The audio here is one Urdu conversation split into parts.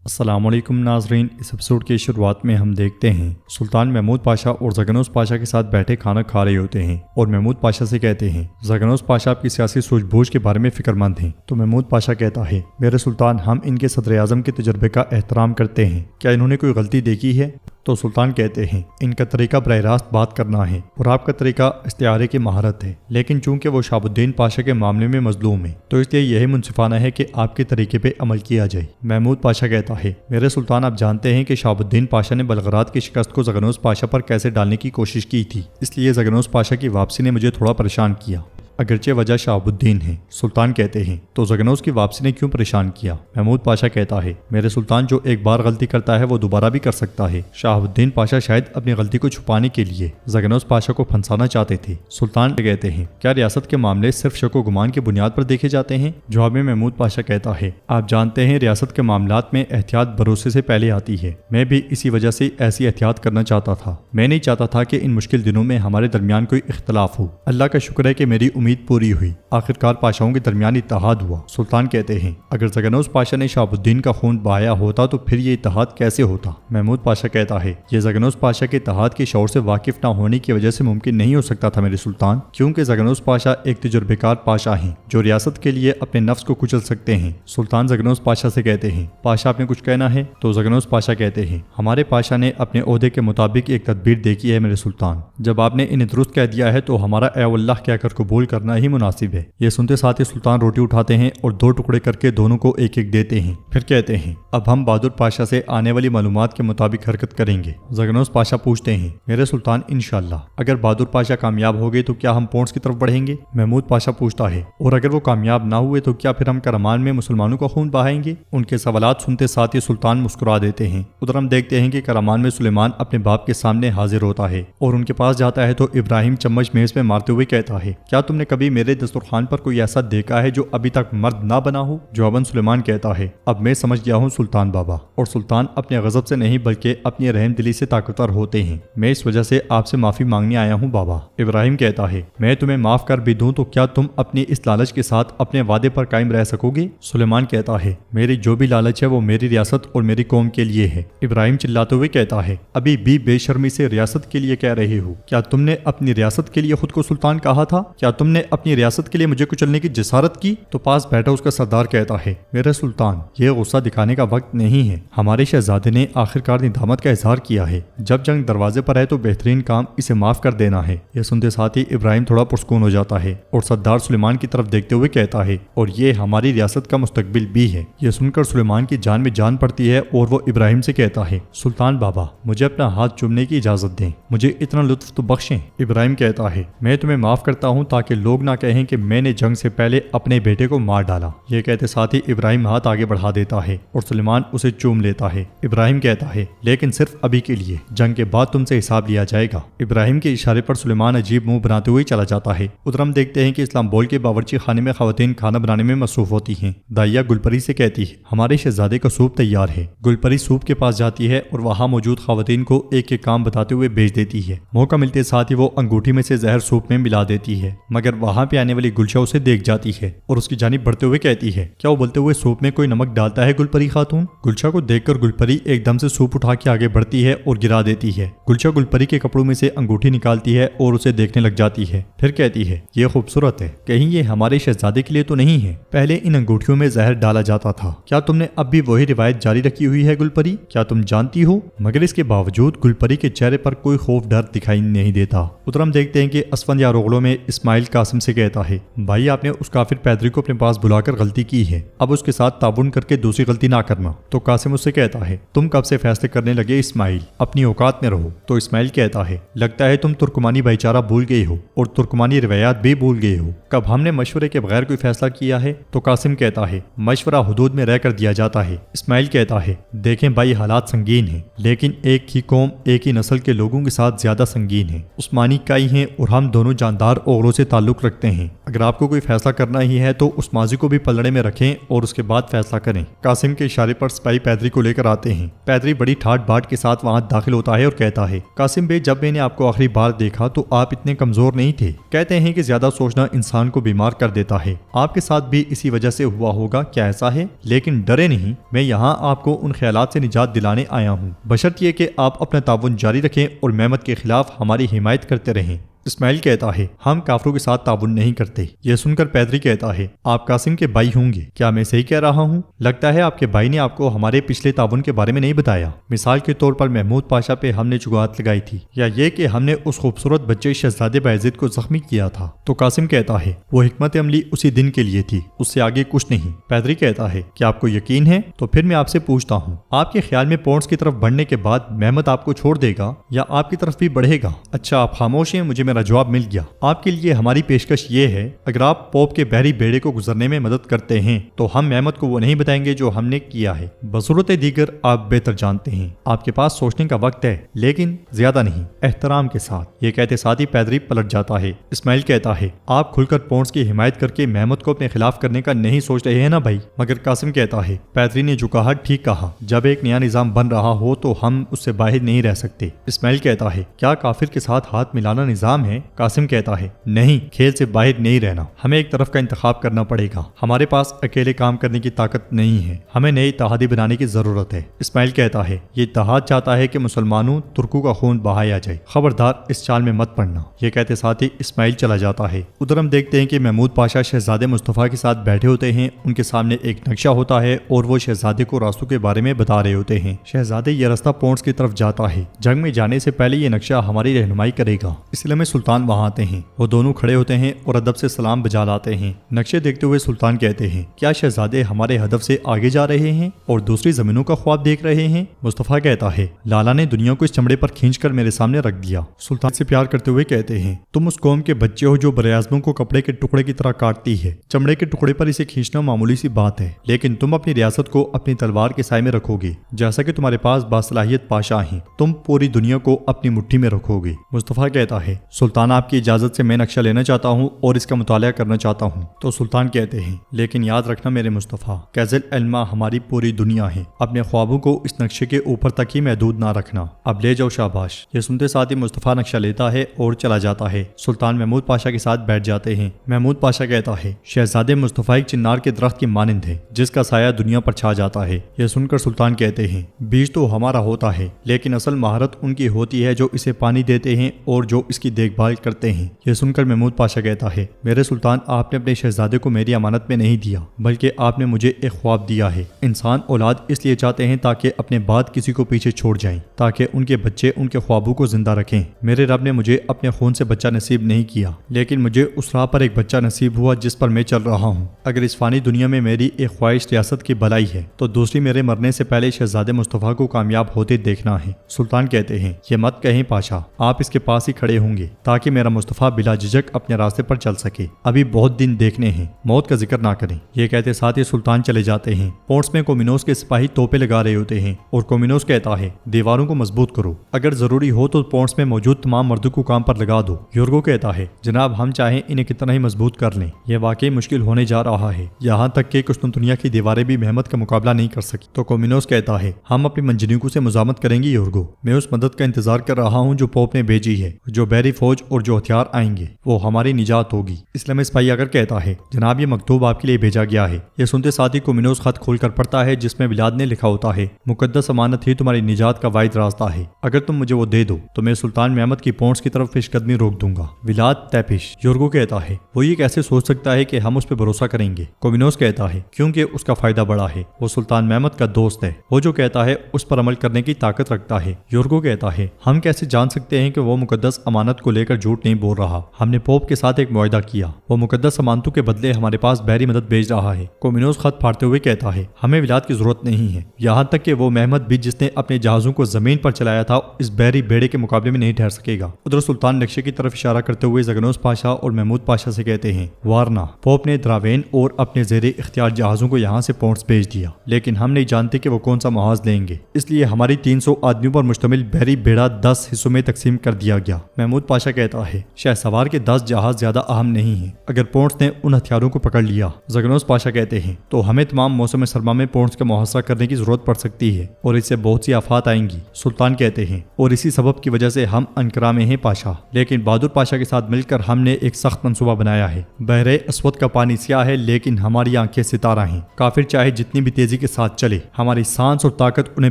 السلام علیکم ناظرین، اس ایپیسوڈ کی شروعات میں ہم دیکھتے ہیں سلطان محمود پاشا اور زگنوس پاشا کے ساتھ بیٹھے کھانا کھا رہے ہوتے ہیں اور محمود پاشا سے کہتے ہیں زگنوس پاشا آپ کی سیاسی سوچ بوجھ کے بارے میں فکر مند ہیں۔ تو محمود پاشا کہتا ہے میرے سلطان، ہم ان کے صدر اعظم کے تجربے کا احترام کرتے ہیں، کیا انہوں نے کوئی غلطی دیکھی ہے؟ تو سلطان کہتے ہیں ان کا طریقہ براہ راست بات کرنا ہے اور آپ کا طریقہ استعارے کی مہارت ہے، لیکن چونکہ وہ شہاب الدین پاشا کے معاملے میں مظلوم ہے تو اس لیے یہی منصفانہ ہے کہ آپ کے طریقے پہ عمل کیا جائے۔ محمود پاشا کہتا ہے میرے سلطان، آپ جانتے ہیں کہ شہاب الدین پاشا نے بلغراد کی شکست کو زگنوس پاشا پر کیسے ڈالنے کی کوشش کی تھی، اس لیے زگنوس پاشا کی واپسی نے مجھے تھوڑا پریشان کیا، اگرچہ وجہ شہاب الدین ہے۔ سلطان کہتے ہیں تو زگنوس کی واپسی نے کیوں پریشان کیا؟ محمود پاشا کہتا ہے میرے سلطان، جو ایک بار غلطی کرتا ہے وہ دوبارہ بھی کر سکتا ہے۔ شہاب الدین پاشا شاید اپنی غلطی کو چھپانے کے لیے زگنوس پاشا کو پھنسانا چاہتے تھے۔ سلطان کہتے ہیں کیا ریاست کے معاملے صرف شک و گمان کی بنیاد پر دیکھے جاتے ہیں؟ جواب میں محمود پاشا کہتا ہے آپ جانتے ہیں ریاست کے معاملات میں احتیاط بھروسے سے پہلے آتی ہے، میں بھی اسی وجہ سے ایسی احتیاط کرنا چاہتا تھا۔ میں نہیں چاہتا تھا کہ ان مشکل دنوں میں ہمارے درمیان کوئی اختلاف ہو۔ اللہ کا شکر ہے کہ میری امید پوری ہوئی، آخرکار پاشاؤں کے درمیان اتحاد ہوا۔ سلطان کہتے ہیں اگر زگنوس پاشا نے شہاب الدین کا خون بہایا ہوتا تو پھر یہ اتحاد کیسے ہوتا؟ محمود پاشا کہتا ہے یہ زگنوس پاشا کے اتحاد کے شعور سے واقف نہ ہونے کی وجہ سے ممکن نہیں ہو سکتا تھا میرے سلطان، کیونکہ زگنوس پاشا ایک تجربے کار پاشا ہیں جو ریاست کے لیے اپنے نفس کو کچل سکتے ہیں۔ سلطان زگنوس پاشا سے کہتے ہیں پاشا آپ نے کچھ کہنا ہے؟ تو زگنوس پاشا کہتے ہیں ہمارے پاشا نے اپنے عہدے کے مطابق ایک تدبیر دیکھی ہے میرے سلطان، جب آپ نے انہیں درست کہہ دیا ہے تو ہمارا اے اللہ کہہ کر قبول کرنا ہی مناسب ہے۔ یہ سنتے ساتھ ہی سلطان روٹی اٹھاتے ہیں اور دو ٹکڑے کر کے دونوں کو ایک ایک دیتے ہیں، پھر کہتے ہیں اب ہم بہادر پاشا سے آنے والی معلومات کے مطابق حرکت کریں گے۔ زگنوس پاشا پوچھتے ہیں میرے سلطان انشاءاللہ اگر بہادر پاشا کامیاب ہو گئے تو کیا ہم پونٹس کی طرف بڑھیں گے؟ محمود پاشا پوچھتا ہے اور اگر وہ کامیاب نہ ہوئے تو کیا پھر ہم کرمان میں مسلمانوں کا خون بہائیں گے؟ ان کے سوالات سنتے ساتھ ہی سلطان مسکرا دیتے ہیں۔ ادھر ہم دیکھتے ہیں کہ کرمان میں سلیمان اپنے باپ کے سامنے حاضر ہوتا ہے اور ان کے پاس جاتا ہے تو ابراہیم چمچ میز میں مارتے ہوئے کہتا ہے کیا تم نے کبھی میرے دسترخوان پر کوئی ایسا دیکھا ہے جو ابھی تک مرد نہ بنا ہو؟ جواباً سلیمان کہتا ہے اب میں سمجھ گیا ہوں سلطان بابا، اور سلطان اپنے غضب سے نہیں بلکہ اپنی رحم دلی سے طاقتور ہوتے ہیں، میں اس وجہ سے آپ سے معافی مانگنے آیا ہوں بابا۔ ابراہیم کہتا ہے میں تمہیں معاف کر بھی دوں تو کیا تم اپنی اس لالچ کے ساتھ اپنے وعدے پر قائم رہ سکو گے؟ سلیمان کہتا ہے میری جو بھی لالچ ہے وہ میری ریاست اور میری قوم کے لیے ہے۔ ابراہیم چلاتے ہوئے کہتا ہے ابھی بھی بے شرمی سے ریاست کے لیے کہہ رہے ہو؟ کیا تم نے اپنی ریاست کے لیے خود کو سلطان کہا تھا؟ کیا تم نے اپنی ریاست کے لیے مجھے کچلنے کی جسارت کی؟ تو پاس بیٹھا اس کا سردار کہتا ہے میرے سلطان یہ غصہ دکھانے کا وقت نہیں ہے، ہمارے شہزادے نے آخرکار ندامت کا اظہار کیا ہے، جب جنگ دروازے پر ہے تو بہترین کام اسے معاف کر دینا ہے۔ یہ سنتے ساتھ ہی ابراہیم تھوڑا پرسکون ہو جاتا ہے اور سردار سلیمان کی طرف دیکھتے ہوئے کہتا ہے اور یہ ہماری ریاست کا مستقبل بھی ہے۔ یہ سن کر سلیمان کی جان میں جان پڑتی ہے اور وہ ابراہیم سے کہتا ہے سلطان بابا مجھے اپنا ہاتھ چومنے کی اجازت دیں، مجھے اتنا لطف تو بخشیں۔ ابراہیم کہتا ہے میں تمہیں معاف کرتا ہوں تاکہ لوگ نہ کہیں کہ میں نے جنگ سے پہلے اپنے بیٹے کو مار ڈالا۔ یہ کہتے ساتھ ہی ابراہیم ہاتھ آگے بڑھا دیتا ہے اور سلیمان اسے چوم لیتا ہے۔ ابراہیم کہتا ہے لیکن صرف ابھی کے لیے، جنگ کے بعد تم سے حساب لیا جائے گا۔ ابراہیم کے اشارے پر سلیمان عجیب منہ بناتے ہوئے چلا جاتا ہے۔ ادھر ہم دیکھتے ہیں کہ اسلام بول کے باورچی خانے میں خواتین کھانا بنانے میں مصروف ہوتی ہیں۔ دائیا گلپری سے کہتی ہے ہمارے شہزادے کا سوپ تیار ہے۔ گلپری سوپ کے پاس جاتی ہے اور وہاں موجود خواتین کو ایک ایک کام بتاتے ہوئے بھیج دیتی ہے۔ موقع ملتے ساتھ ہی وہ انگوٹھی میں سے زہر سوپ میں ملا دیتی ہے، مگر وہاں پہ آنے والی گلشا اسے دیکھ جاتی ہے اور اس کی جانب بڑھتے ہوئے کہتی ہے کیا وہ بولتے ہوئے سوپ میں کوئی نمک ڈالتا ہے گلپری خاتون؟ گلشا کو دیکھ کر گلپری ایک دم سے سوپ اٹھا کے آگے بڑھتی ہے اور گرا دیتی ہے۔ گلشا گلپری کے کپڑوں میں سے انگوٹھی نکالتی ہے اور اسے دیکھنے لگ جاتی ہے، پھر کہتی ہے یہ خوبصورت ہے، کہیں یہ ہمارے شہزادے کے لیے تو نہیں ہے؟ پہلے ان انگوٹھیوں میں زہر ڈالا جاتا تھا، کیا تم نے اب بھی وہی روایت جاری رکھی ہوئی ہے گلپری؟ کیا تم جانتی ہو؟ مگر اس کے باوجود گلپری کے چہرے پر کوئی خوف ڈر دکھائی نہیں دیتا۔ ادھر ہم دیکھتے ہیں کہ اسفند یا روغلوں میں اسماعیل قاسم سے کہتا ہے بھائی آپ نے اس کافر پیدری کو اپنے پاس بلا کر غلطی کی ہے، اب اس کے ساتھ تعاون کر کے دوسری غلطی نہ کرنا۔ تو قاسم اس سے کہتا ہے تم کب سے فیصلے کرنے لگے اسماعیل، اپنی اوقات میں رہو۔ تو اسماعیل کہتا ہے لگتا ہے تم ترکمانی بھائی چارہ بھول گئے ہو اور ترکمانی روایات بھی بھول گئے ہو، کب ہم نے مشورے کے بغیر کوئی فیصلہ کیا ہے؟ تو قاسم کہتا ہے مشورہ حدود میں رہ کر دیا جاتا ہے۔ اسماعیل کہتا ہے دیکھیں بھائی حالات سنگین ہیں، لیکن ایک ہی قوم ایک ہی نسل کے لوگوں کے ساتھ زیادہ سنگین ہے۔ عثمانی کائی ہیں اور ہم دونوں جاندار اوغلوں سے تعلق تعلق رکھتے ہیں۔ اگر آپ کو کوئی فیصلہ کرنا ہی ہے تو اس ماضی کو بھی پلڑے میں رکھیں اور اس کے بعد فیصلہ کریں۔ قاسم کے اشارے پر سپاہی پیدری کو لے کر آتے ہیں۔ پیدری بڑی ٹھاٹ باٹ کے ساتھ وہاں داخل ہوتا ہے اور کہتا ہے، قاسم بے، جب میں نے آپ کو آخری بار دیکھا تو آپ اتنے کمزور نہیں تھے۔ کہتے ہیں کہ زیادہ سوچنا انسان کو بیمار کر دیتا ہے۔ آپ کے ساتھ بھی اسی وجہ سے ہوا ہوگا، کیا ایسا ہے؟ لیکن ڈرے نہیں، میں یہاں آپ کو ان خیالات سے نجات دلانے آیا ہوں، بشرط یہ کہ آپ اپنا تعاون جاری رکھیں اور مہمت کے خلاف ہماری حمایت کرتے رہیں۔ اسماعیل کہتا ہے، ہم کافروں کے ساتھ تعاون نہیں کرتے۔ یہ سن کر پیدری کہتا ہے، آپ قاسم کے بھائی ہوں گے، کیا میں صحیح کہہ رہا ہوں؟ لگتا ہے آپ کے بھائی نے آپ کو ہمارے پچھلے تعاون کے بارے میں نہیں بتایا۔ مثال کے طور پر محمود پاشا پہ ہم نے چگات لگائی تھی، یا یہ کہ ہم نے اس خوبصورت بچے شہزادے باعزید کو زخمی کیا تھا۔ تو قاسم کہتا ہے، وہ حکمت عملی اسی دن کے لیے تھی، اس سے آگے کچھ نہیں۔ پیدری کہتا ہے، کیا آپ کو یقین ہے؟ تو پھر میں آپ سے پوچھتا ہوں، آپ کے خیال میں پونس کی طرف بڑھنے کے بعد محمد آپ کو چھوڑ دے گا یا آپ کی طرف بھی بڑھے گا؟ اچھا، آپ خاموش ہیں، مجھے میرا جواب مل گیا۔ آپ کے لیے ہماری پیشکش یہ ہے، اگر آپ پوپ کے بحری بیڑے کو گزرنے میں مدد کرتے ہیں تو ہم محمد کو وہ نہیں بتائیں گے جو ہم نے کیا ہے۔ بصورت دیگر آپ بہتر جانتے ہیں، آپ کے پاس سوچنے کا وقت ہے، لیکن زیادہ نہیں، احترام کے ساتھ۔ یہ کہتے ساتھ ہی پیدری پلٹ جاتا ہے۔ اسماعیل کہتا ہے، آپ کھل کر پونس کی حمایت کر کے محمد کو اپنے خلاف کرنے کا نہیں سوچ رہے ہیں نا بھائی؟ مگر قاسم کہتا ہے، پیدری نے جو کہا ٹھیک کہا، جب ایک نیا نظام بن رہا ہو تو ہم اس سے باہر نہیں رہ سکتے۔ اسماعیل کہتا ہے، کیا کافر کے ساتھ ہاتھ ملانا نظام ہے؟ قاسم کہتا ہے، نہیں، کھیل سے باہر نہیں رہنا، ہمیں ایک طرف کا انتخاب کرنا پڑے گا، ہمارے پاس اکیلے کام کرنے کی طاقت نہیں ہے، ہمیں نئی اتحادی بنانے کی ضرورت ہے۔ اسماعیل کہتا ہے، یہ اتحاد چاہتا ہے کہ مسلمانوں ترکوں کا خون بہایا جائے، خبردار اس چال میں مت پڑنا۔ یہ کہتے ساتھ ہی اسماعیل چلا جاتا ہے۔ ادھر ہم دیکھتے ہیں کہ محمود پاشا شہزادے مصطفیٰ کے ساتھ بیٹھے ہوتے ہیں، ان کے سامنے ایک نقشہ ہوتا ہے اور وہ شہزادے کو راستوں کے بارے میں بتا رہے ہوتے ہیں۔ شہزادے، یہ راستہ پونس کی طرف جاتا ہے، جنگ میں جانے سے پہلے یہ نقشہ ہماری رہنمائی کرے گا۔ اس لیے میں سلطان وہاں آتے ہیں، وہ دونوں کھڑے ہوتے ہیں اور ادب سے سلام بجا لاتے ہیں۔ نقشے دیکھتے ہوئے سلطان کہتے ہیں، کیا شہزادے ہمارے ہدف سے آگے جا رہے ہیں اور دوسری زمینوں کا خواب دیکھ رہے ہیں؟ مصطفیٰ کہتا ہے، لالا نے دنیا کو اس چمڑے پر کھینچ کر میرے سامنے رکھ دیا۔ سلطان سے پیار کرتے ہوئے کہتے ہیں، تم اس قوم کے بچے ہو جو براعظموں کو کپڑے کے ٹکڑے کی طرح کاٹتی ہے۔ چمڑے کے ٹکڑے پر اسے کھینچنا معمولی سی بات ہے، لیکن تم اپنی ریاست کو اپنی تلوار کے سائے میں رکھو گے، جیسا کہ تمہارے پاس باصلاحیت پاشا ہیں، تم پوری دنیا کو اپنی مٹھی میں رکھو گے۔ مصطفیٰ کہتا ہے، سلطان آپ کی اجازت سے میں نقشہ لینا چاہتا ہوں اور اس کا مطالعہ کرنا چاہتا ہوں۔ تو سلطان کہتے ہیں، لیکن یاد رکھنا میرے مصطفیٰ، کیزل علمہ ہماری پوری دنیا ہے، اپنے خوابوں کو اس نقشے کے اوپر تک ہی محدود نہ رکھنا، اب لے جاؤ شاباش۔ یہ سنتے ساتھ ہی مصطفیٰ نقشہ لیتا ہے اور چلا جاتا ہے۔ سلطان محمود پاشا کے ساتھ بیٹھ جاتے ہیں۔ محمود پاشا کہتا ہے، شہزادے مصطفیٰ ایک چنار کے درخت کی مانند ہے جس کا سایہ دنیا پر چھا جاتا ہے۔ یہ سن کر سلطان کہتے ہیں، بیج تو ہمارا ہوتا ہے، لیکن اصل مہارت ان کی ہوتی ہے جو اسے پانی دیتے ہیں اور جو اس کی دیکھ بھال کرتے ہیں۔ یہ سن کر محمود پاشا کہتا ہے، میرے سلطان، آپ نے اپنے شہزادے کو میری امانت میں نہیں دیا، بلکہ آپ نے مجھے ایک خواب دیا ہے۔ انسان اولاد اس لیے چاہتے ہیں تاکہ اپنے بعد کسی کو پیچھے چھوڑ جائیں، تاکہ ان کے بچے ان کے خوابوں کو زندہ رکھیں۔ میرے رب نے مجھے اپنے خون سے بچہ نصیب نہیں کیا، لیکن مجھے اس راہ پر ایک بچہ نصیب ہوا جس پر میں چل رہا ہوں۔ اگر اس فانی دنیا میں میری ایک خواہش ریاست کی بھلائی ہے تو دوسری میرے مرنے سے پہلے شہزادے مصطفیٰ کو کامیاب ہوتے دیکھنا ہے۔ سلطان کہتے ہیں، یہ مت کہیں پاشا، آپ اس کے پاس ہی کھڑے ہوں گے تاکہ میرا مصطفیٰ بلا جھجک اپنے راستے پر چل سکے، ابھی بہت دن دیکھنے ہیں، موت کا ذکر نہ کریں۔ یہ کہتے ساتھ ہی سلطان چلے جاتے ہیں۔ پونس میں کومینوس کے سپاہی توپے لگا رہے ہوتے ہیں اور کومینوس کہتا ہے، دیواروں کو مضبوط کرو، اگر ضروری ہو تو پونس میں موجود تمام مردوں کو کام پر لگا دو۔ یورگو کہتا ہے، جناب ہم چاہیں انہیں کتنا ہی مضبوط کر لیں، یہ واقعی مشکل ہونے جا رہا ہے، یہاں تک کہ قسطنطنیہ کی دیواریں بھی محمد کا مقابلہ نہیں کر سکی۔ تو کومینوس کہتا ہے، ہم اپنی منجنیقوں سے مزاحمت کریں گے یورگو، میں اس مدد کا انتظار کر رہا ہوں جو پوپ نے بھیجی ہے، جو بحری فوج اور جو ہتھیار آئیں گے وہ ہماری نجات ہوگی۔ اسلام سپاہی اگر کہتا ہے، جناب یہ مکتوب آپ کے لیے بھیجا گیا ہے۔ یہ سنتے ساتھ ہی کومینوس خط کھول کر پڑھتا ہے جس میں ولاد نے لکھا ہوتا ہے، مقدس امانت ہی تمہاری نجات کا واحد راستہ ہے، اگر تم مجھے وہ دے دو تو میں سلطان محمد کی پونس کی طرف پیش قدمی روک دوں گا۔ ولاد تیپش۔ یورگو کہتا ہے، وہ یہ کیسے سوچ سکتا ہے کہ ہم اس پہ بھروسہ کریں گے؟ کومینوس کہتا ہے، کیونکہ اس کا فائدہ بڑا ہے، وہ سلطان محمد کا دوست ہے، وہ جو کہتا ہے اس پر عمل کرنے کی طاقت رکھتا ہے۔ یورگو کہتا ہے، ہم کیسے جان سکتے ہیں کہ وہ مقدس امانت کو لے کر جھوٹ نہیں بول رہا؟ ہم نے پوپ کے ساتھ ایک معاہدہ کیا، وہ مقدس امانتوں کے بدلے ہمارے پاس بحری مدد بھیج رہا ہے۔ کومینوس خط پھاڑتے ہوئے کہتا ہے، ہمیں ولاد کی ضرورت نہیں ہے، یہاں تک کہ وہ محمد بھی جس نے اپنے جہازوں کو زمین پر چلایا تھا اس بحری بیڑے کے مقابلے میں نہیں ٹھہر سکے گا۔ ادھر سلطان نقشے کی طرف اشارہ کرتے ہوئے زگنوس پاشا اور محمود پاشا سے کہتے ہیں، وارنا، پوپ نے دراوین اور اپنے زیر اختیار جہازوں کو یہاں سے پونس بھیج دیا، لیکن ہم نہیں جانتے کہ وہ کون سا محاذ لیں گے، اس لیے ہماری 300 آدمیوں پر مشتمل بحری بیڑا 10 حصوں میں تقسیم کر دیا گیا۔ محمود پاشا کہتا ہے شہ سوار کے 10 جہاز زیادہ اہم نہیں ہیں اگر پونٹس نے ان ہتھیاروں کو پکڑ لیا۔ زگنوس پاشا کہتے ہیں تو ہمیں تمام موسم سرما میں پونٹس کا محاصرہ کرنے کی ضرورت پڑ سکتی ہے اور اس سے بہت سی آفات آئیں گی۔ سلطان کہتے ہیں اور اسی سبب کی وجہ سے ہم انقرہ میں ہیں پاشا، لیکن بہادر پاشا کے ساتھ مل کر ہم نے ایک سخت منصوبہ بنایا ہے۔ بحر اسود کا پانی سیاہ ہے لیکن ہماری آنکھیں ستارہ ہیں۔ کافر چاہے جتنی بھی تیزی کے ساتھ چلے، ہماری سانس اور طاقت انہیں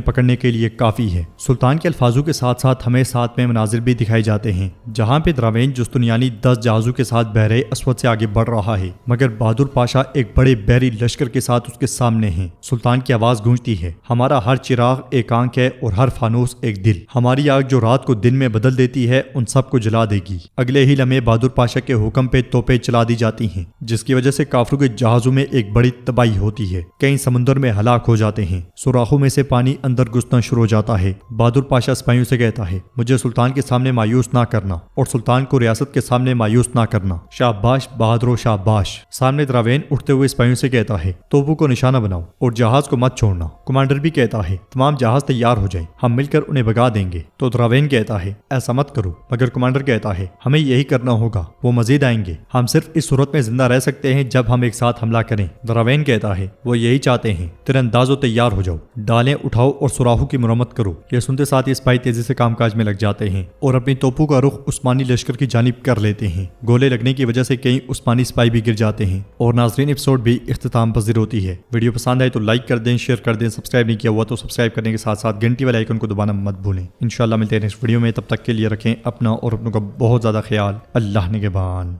پکڑنے کے لیے کافی ہے۔ سلطان کے الفاظوں کے ساتھ ساتھ ہمیں ساتھ میں مناظر بھی دکھائے جاتے ہیں جہاں پہ دراوین جستنیانی 10 جہازوں کے ساتھ بحر اسود سے آگے بڑھ رہا ہے، مگر بہادر پاشا ایک بڑے بحری لشکر کے ساتھ اس کے سامنے ہیں۔ سلطان کی آواز گونجتی ہے، ہمارا ہر چراغ ایک آنکھ ہے اور ہر فانوس ایک دل، ہماری آگ جو رات کو دن میں بدل دیتی ہے ان سب کو جلا دے گی۔ اگلے ہی لمحے بہادر پاشا کے حکم پہ توپیں چلا دی جاتی ہیں جس کی وجہ سے کافروں کے جہازوں میں ایک بڑی تباہی ہوتی ہے، کئی سمندر میں ہلاک ہو جاتے ہیں، سوراخوں میں سے پانی اندر گھسنا شروع ہو جاتا ہے۔ بہادر پاشا سپاہیوں سے کہتا ہے مجھے سلطان کے سامنے مایوس نہ کرنا اور سلطان کو ریاست کے سامنے مایوس نہ کرنا۔ شاباش بہادرو شاباش۔ سامنے دراوین اٹھتے ہوئے سپاہیوں سے کہتا ہے توپوں کو نشانہ بناؤ اور جہاز کو مت چھوڑنا۔ کمانڈر بھی کہتا ہے تمام جہاز تیار ہو جائیں، ہم مل کر انہیں بھگا دیں گے۔ تو دراوین کہتا ہے ایسا مت کرو، مگر کمانڈر کہتا ہے ہمیں یہی کرنا ہوگا، وہ مزید آئیں گے، ہم صرف اس صورت میں زندہ رہ سکتے ہیں جب ہم ایک ساتھ حملہ کریں۔ دراوین کہتا ہے وہ یہی چاہتے ہیں، تیر اندازو تیار ہو جاؤ، ڈالیں اٹھاؤ اور سوراخوں کی مرمت کرو۔ یہ سنتے ساتھ یہ سپاہی تیزی سے کام کاج میں لگ جاتے ہیں اور اپنی توپوں کا رخ عثمانی لشکر کی جانب کر لیتے ہیں۔ گولے لگنے کی وجہ سے کئی عثمانی سپاہی بھی گر جاتے ہیں اور ناظرین ایپیسوڈ بھی اختتام پذیر ہوتی ہے۔ ویڈیو پسند آئے تو لائک کر دیں، شیئر کر دیں، سبسکرائب نہیں کیا ہوا تو سبسکرائب کرنے کے ساتھ ساتھ گھنٹی والے آئیکن کو دبانا مت بھولیں۔ انشاءاللہ ملتے ہیں نیکسٹ ویڈیو میں، تب تک کے لیے رکھیں اپنا اور اپنوں کا بہت زیادہ خیال۔ اللہ نگہبان۔